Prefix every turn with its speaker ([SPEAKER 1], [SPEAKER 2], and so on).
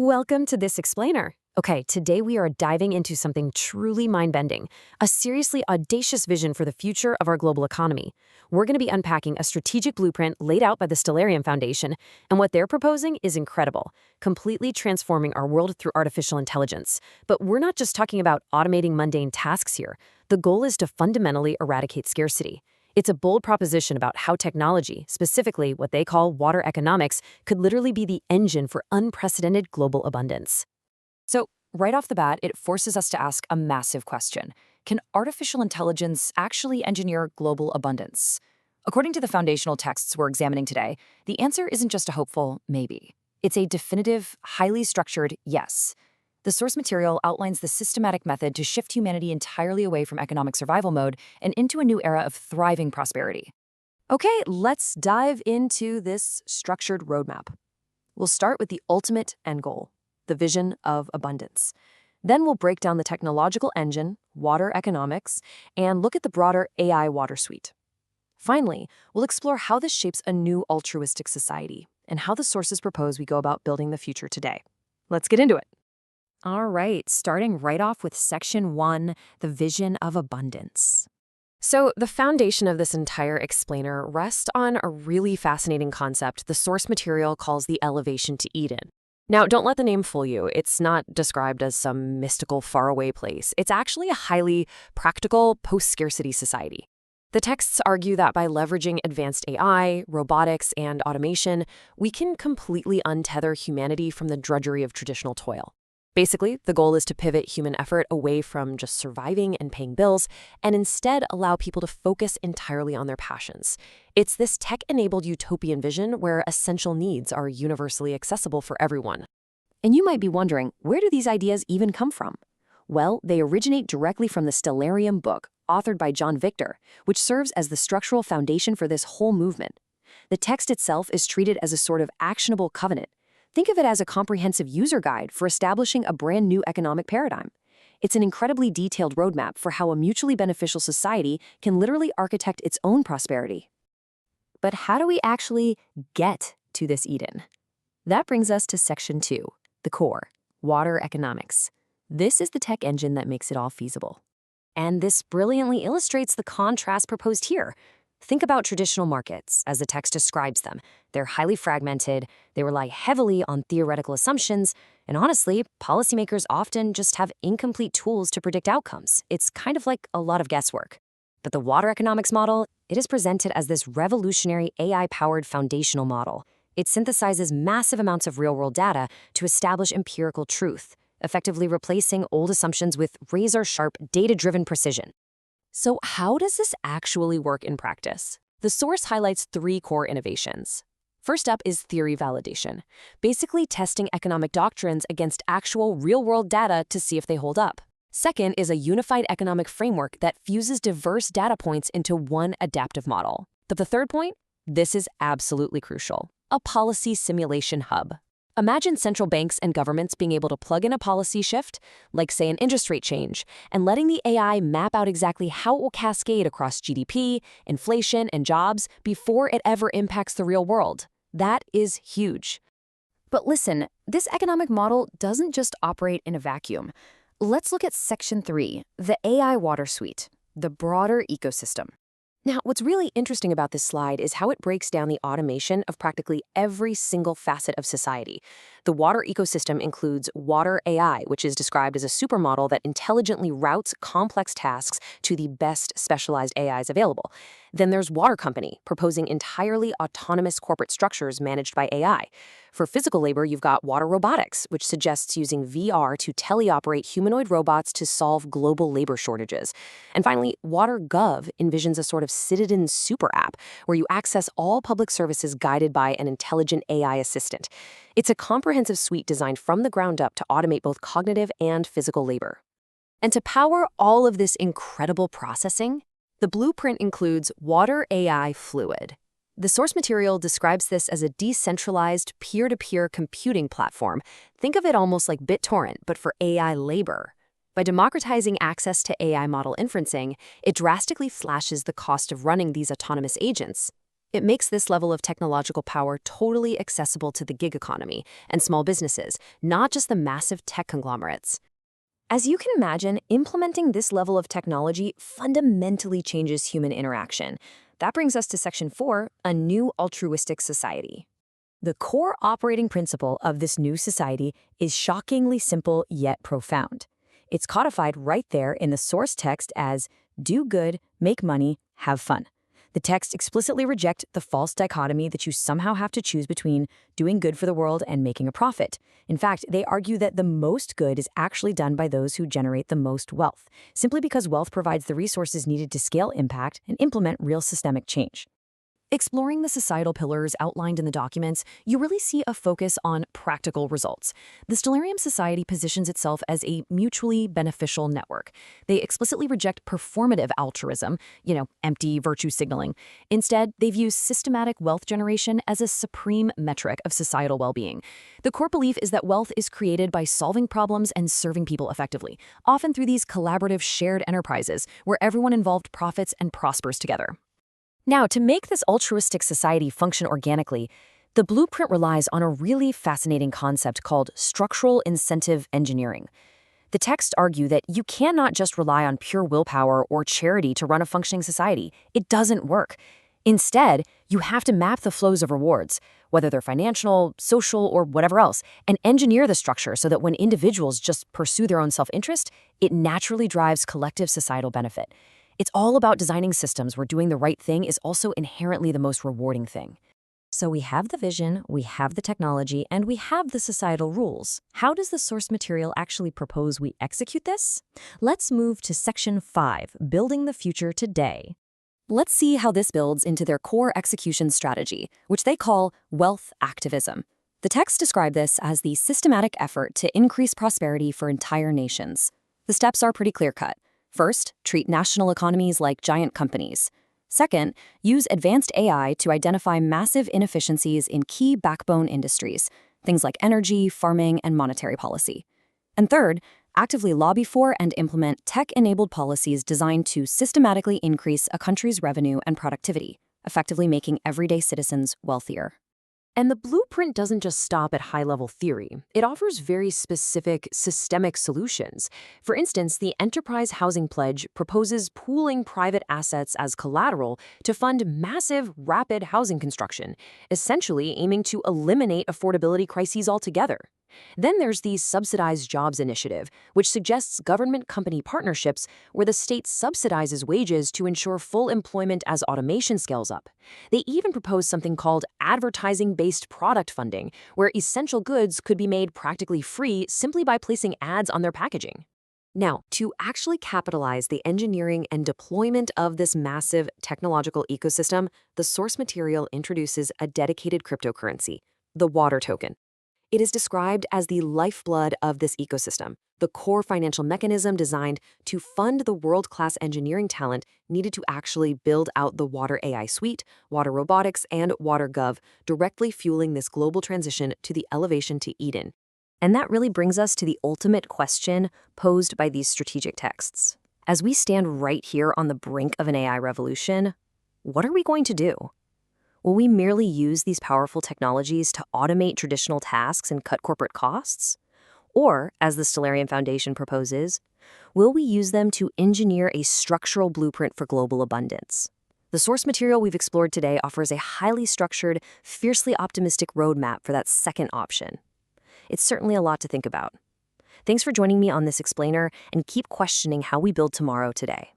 [SPEAKER 1] Welcome to This Explainer. Okay, today we are diving into something truly mind-bending, a seriously audacious vision for the future of our global economy. We're going to be unpacking a strategic blueprint laid out by the Stellarium Foundation, and what they're proposing is incredible, completely transforming our world through artificial intelligence. But we're not just talking about automating mundane tasks here. The goal is to fundamentally eradicate scarcity. It's a bold proposition about how technology, specifically what they call water economics, could literally be the engine for unprecedented global abundance. So, right off the bat, it forces us to ask a massive question. Can artificial intelligence actually engineer global abundance? According to the foundational texts we're examining today, the answer isn't just a hopeful maybe. It's a definitive, highly structured yes. The source material outlines the systematic method to shift humanity entirely away from economic survival mode and into a new era of thriving prosperity. Okay, let's dive into this structured roadmap. We'll start with the ultimate end goal, the vision of abundance. Then we'll break down the technological engine, water economics, and look at the broader AI water suite. Finally, we'll explore how this shapes a new altruistic society and how the sources propose we go about building the future today. Let's get into it. All right, starting right off with Section 1, the vision of abundance. So the foundation of this entire explainer rests on a really fascinating concept the source material calls the elevation to Eden. Now, don't let the name fool you. It's not described as some mystical faraway place. It's actually a highly practical post-scarcity society. The texts argue that by leveraging advanced AI, robotics, and automation, we can completely untether humanity from the drudgery of traditional toil. Basically, the goal is to pivot human effort away from just surviving and paying bills and instead allow people to focus entirely on their passions. It's this tech-enabled utopian vision where essential needs are universally accessible for everyone. And you might be wondering, where do these ideas even come from? Well, they originate directly from the Stellarium book, authored by John Victor, which serves as the structural foundation for this whole movement. The text itself is treated as a sort of actionable covenant. Think of it as a comprehensive user guide for establishing a brand new economic paradigm. It's an incredibly detailed roadmap for how a mutually beneficial society can literally architect its own prosperity. But how do we actually get to this Eden? That brings us to Section 2, the core, water economics. This is the tech engine that makes it all feasible. And this brilliantly illustrates the contrast proposed here. Think about traditional markets, as the text describes them. They're highly fragmented, they rely heavily on theoretical assumptions, and honestly, policymakers often just have incomplete tools to predict outcomes. It's kind of like a lot of guesswork. But the water economics model, it is presented as this revolutionary AI-powered foundational model. It synthesizes massive amounts of real-world data to establish empirical truth, effectively replacing old assumptions with razor-sharp, data-driven precision. So how does this actually work in practice? The source highlights 3 core innovations. First up is theory validation, basically testing economic doctrines against actual real-world data to see if they hold up. Second is a unified economic framework that fuses diverse data points into one adaptive model. But the third point? This is absolutely crucial. A policy simulation hub. Imagine central banks and governments being able to plug in a policy shift, like say an interest rate change, and letting the AI map out exactly how it will cascade across GDP, inflation, and jobs before it ever impacts the real world. That is huge. But listen, this economic model doesn't just operate in a vacuum. Let's look at Section 3, the AI water suite, the broader ecosystem. Now, what's really interesting about this slide is how it breaks down the automation of practically every single facet of society. The water ecosystem includes water AI, which is described as a supermodel that intelligently routes complex tasks to the best specialized AIs available. Then there's Water Company, proposing entirely autonomous corporate structures managed by AI. For physical labor, you've got Water Robotics, which suggests using VR to teleoperate humanoid robots to solve global labor shortages. And finally, Water Gov envisions a sort of citizen super app where you access all public services guided by an intelligent AI assistant. It's a comprehensive suite designed from the ground up to automate both cognitive and physical labor. And to power all of this incredible processing, the blueprint includes Water AI Fluid. The source material describes this as a decentralized, peer-to-peer computing platform. Think of it almost like BitTorrent, but for AI labor. By democratizing access to AI model inferencing, it drastically slashes the cost of running these autonomous agents. It makes this level of technological power totally accessible to the gig economy and small businesses, not just the massive tech conglomerates. As you can imagine, implementing this level of technology fundamentally changes human interaction. That brings us to Section 4, a new altruistic society. The core operating principle of this new society is shockingly simple yet profound. It's codified right there in the source text as, do good, make money, have fun. The text explicitly rejects the false dichotomy that you somehow have to choose between doing good for the world and making a profit. In fact, they argue that the most good is actually done by those who generate the most wealth, simply because wealth provides the resources needed to scale impact and implement real systemic change. Exploring the societal pillars outlined in the documents, you really see a focus on practical results. The Stellarium Society positions itself as a mutually beneficial network. They explicitly reject performative altruism, empty virtue signaling. Instead, they view systematic wealth generation as a supreme metric of societal well-being. The core belief is that wealth is created by solving problems and serving people effectively, often through these collaborative shared enterprises where everyone involved profits and prospers together. Now, to make this altruistic society function organically, the blueprint relies on a really fascinating concept called structural incentive engineering. The texts argue that you cannot just rely on pure willpower or charity to run a functioning society. It doesn't work. Instead, you have to map the flows of rewards, whether they're financial, social, or whatever else, and engineer the structure so that when individuals just pursue their own self-interest, it naturally drives collective societal benefit. It's all about designing systems where doing the right thing is also inherently the most rewarding thing. So we have the vision, we have the technology, and we have the societal rules. How does the source material actually propose we execute this? Let's move to Section 5, Building the Future Today. Let's see how this builds into their core execution strategy, which they call wealth activism. The texts describe this as the systematic effort to increase prosperity for entire nations. The steps are pretty clear-cut. First, treat national economies like giant companies. Second, use advanced AI to identify massive inefficiencies in key backbone industries, things like energy, farming, and monetary policy. And third, actively lobby for and implement tech-enabled policies designed to systematically increase a country's revenue and productivity, effectively making everyday citizens wealthier. And the blueprint doesn't just stop at high-level theory. It offers very specific, systemic solutions. For instance, the Enterprise Housing Pledge proposes pooling private assets as collateral to fund massive, rapid housing construction, essentially aiming to eliminate affordability crises altogether. Then there's the Subsidized Jobs Initiative, which suggests government-company partnerships where the state subsidizes wages to ensure full employment as automation scales up. They even propose something called advertising-based product funding, where essential goods could be made practically free simply by placing ads on their packaging. Now, to actually capitalize the engineering and deployment of this massive technological ecosystem, the source material introduces a dedicated cryptocurrency, the Water Token. It is described as the lifeblood of this ecosystem, the core financial mechanism designed to fund the world-class engineering talent needed to actually build out the Water AI suite, Water Robotics, and WaterGov, directly fueling this global transition to the elevation to Eden. And that really brings us to the ultimate question posed by these strategic texts. As we stand right here on the brink of an AI revolution, what are we going to do? Will we merely use these powerful technologies to automate traditional tasks and cut corporate costs? Or, as the Stellarium Foundation proposes, will we use them to engineer a structural blueprint for global abundance? The source material we've explored today offers a highly structured, fiercely optimistic roadmap for that second option. It's certainly a lot to think about. Thanks for joining me on this explainer, and keep questioning how we build tomorrow today.